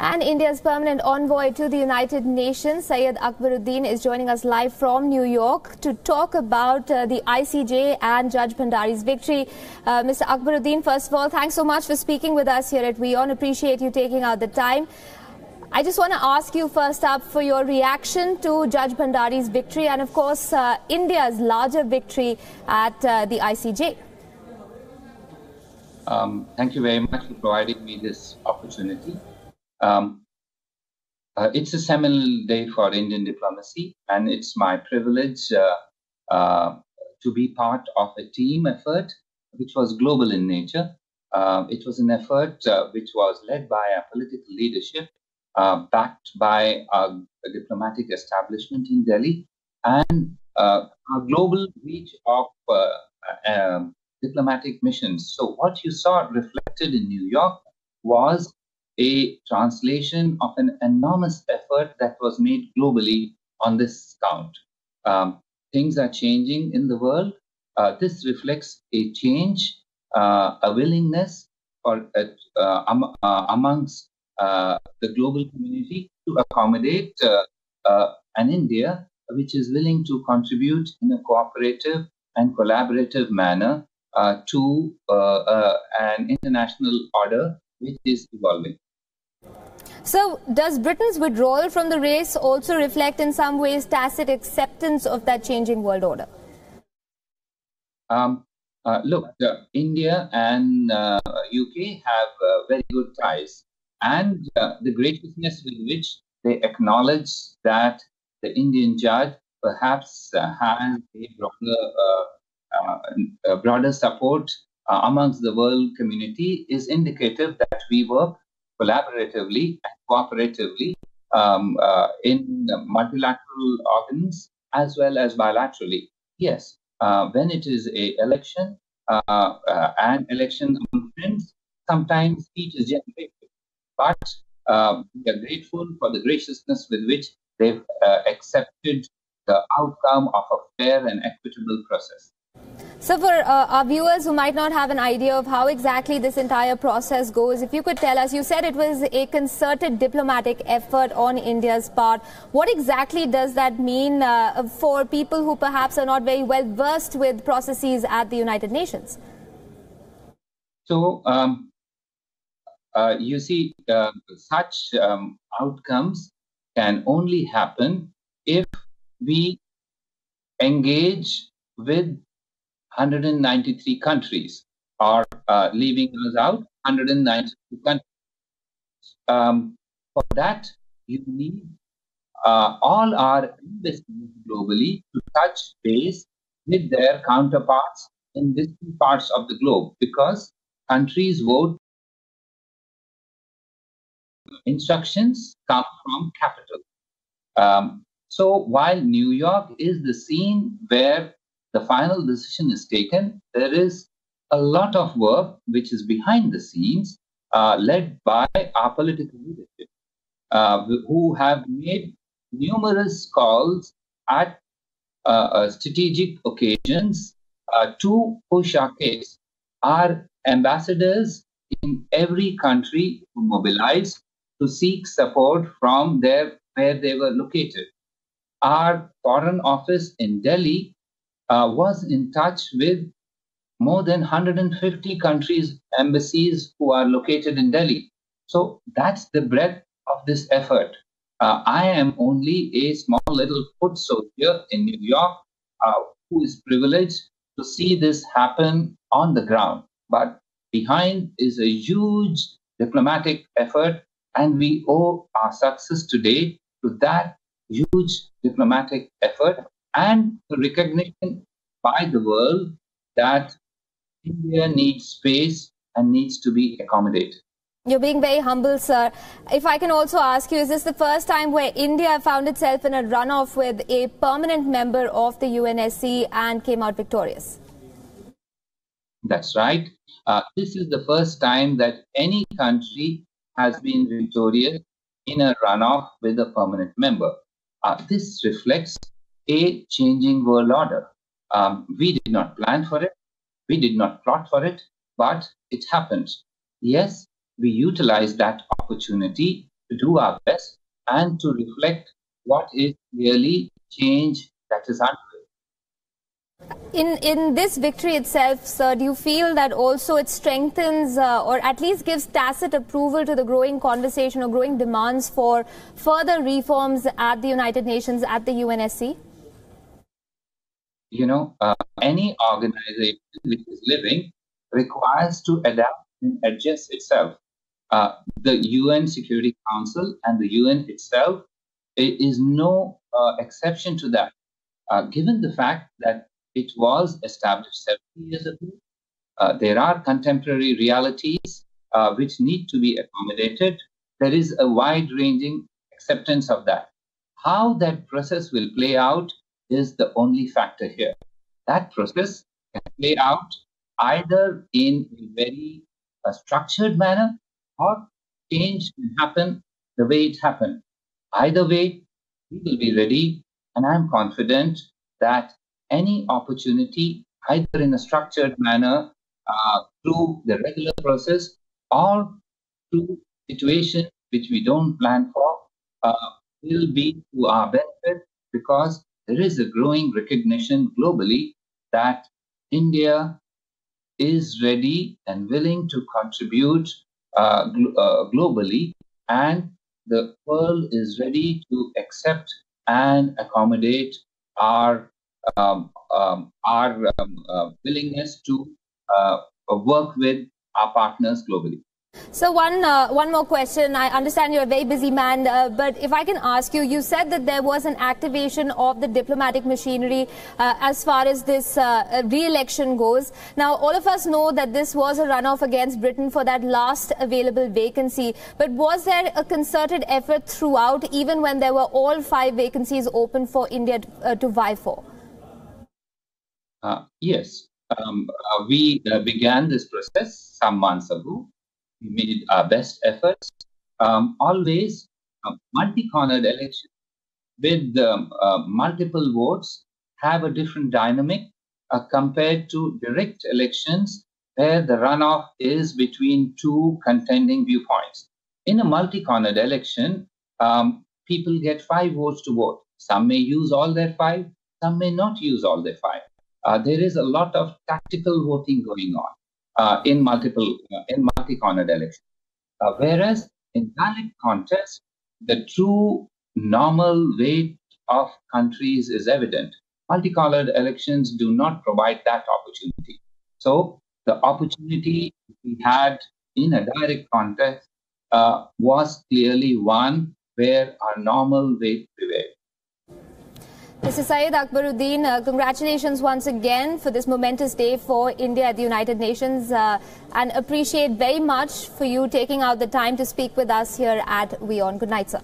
And India's permanent envoy to the United Nations, Syed Akbaruddin, is joining us live from New York to talk about the ICJ and Judge Bhandari's victory. Mr. Akbaruddin, first of all, thanks so much for speaking with us here at WION. Appreciate you taking out the time. I just want to ask you first up for your reaction to Judge Bhandari's victory and, of course, India's larger victory at the ICJ. Thank you very much for providing me this opportunity. It's a seminal day for Indian diplomacy, and it's my privilege to be part of a team effort which was global in nature. It was an effort which was led by our political leadership, backed by a diplomatic establishment in Delhi, and a global reach of diplomatic missions. So what you saw reflected in New York was a translation of an enormous effort that was made globally on this count. Things are changing in the world. This reflects a change, a willingness for amongst the global community to accommodate an India which is willing to contribute in a cooperative and collaborative manner to an international order which is evolving. So, does Britain's withdrawal from the race also reflect in some ways tacit acceptance of that changing world order? Look, India and UK have very good ties, and the graciousness with which they acknowledge that the Indian judge perhaps has a broader support amongst the world community is indicative that we work collaboratively and cooperatively in multilateral organs as well as bilaterally. Yes, when it is an election among friends, sometimes speech is generated. But we are grateful for the graciousness with which they've accepted the outcome of a fair and equitable process. So for our viewers who might not have an idea of how exactly this entire process goes, if you could tell us, you said it was a concerted diplomatic effort on India's part. What exactly does that mean for people who perhaps are not very well versed with processes at the United Nations? So, you see, such outcomes can only happen if we engage with 193 countries, or leaving us out, 192 countries. For that, you need all our embassies globally to touch base with their counterparts in different parts of the globe, because countries vote. Instructions come from capital. So while New York is the scene where the final decision is taken, there is a lot of work which is behind the scenes, led by our political leadership, who have made numerous calls at strategic occasions to push our case. Our ambassadors in every country mobilized to seek support from where they were located. Our Foreign Office in Delhi was in touch with more than 150 countries' embassies who are located in Delhi. So that's the breadth of this effort. I am only a small little foot soldier in New York who is privileged to see this happen on the ground. But behind is a huge diplomatic effort, and we owe our success today to that huge diplomatic effort and the recognition by the world that India needs space and needs to be accommodated. You're being very humble, sir. If I can also ask you, is this the first time where India found itself in a runoff with a permanent member of the UNSC and came out victorious? That's right. This is the first time that any country has been victorious in a runoff with a permanent member. This reflects a changing world order. We did not plan for it. We did not plot for it, but it happened. Yes, we utilized that opportunity to do our best and to reflect what is really change that is underway. In this victory itself, sir, do you feel that also it strengthens or at least gives tacit approval to the growing conversation or growing demands for further reforms at the United Nations, at the UNSC? Any organization which is living requires to adapt and adjust itself. The UN Security Council and the UN itself is no exception to that. Given the fact that it was established 70 years ago, there are contemporary realities which need to be accommodated. There is a wide-ranging acceptance of that. How that process will play out is the only factor here. That process can play out either in a very structured manner, or change can happen the way it happened. Either way, we will be ready, and I'm confident that any opportunity, either in a structured manner, through the regular process, or through situations which we don't plan for, will be to our benefit, because there is a growing recognition globally that India is ready and willing to contribute globally, and the world is ready to accept and accommodate our willingness to work with our partners globally. So one more question. I understand you're a very busy man, but if I can ask you, you said that there was an activation of the diplomatic machinery as far as this re-election goes. Now, all of us know that this was a runoff against Britain for that last available vacancy. But was there a concerted effort throughout, even when there were all 5 vacancies open for India to vie for? Yes. We began this process some months ago. We made our best efforts. Always multi-cornered elections with multiple votes have a different dynamic compared to direct elections where the runoff is between 2 contending viewpoints. In a multi-cornered election, people get 5 votes to vote. Some may use all their 5, some may not use all their 5. There is a lot of tactical voting going on in multi-cornered elections. Whereas in direct contest, the true normal weight of countries is evident. Multi-cornered elections do not provide that opportunity. So the opportunity we had in a direct contest was clearly one where our normal weight prevailed. Mr. Syed Akbaruddin, congratulations once again for this momentous day for India at the United Nations, and appreciate very much for you taking out the time to speak with us here at WION. Good night, sir.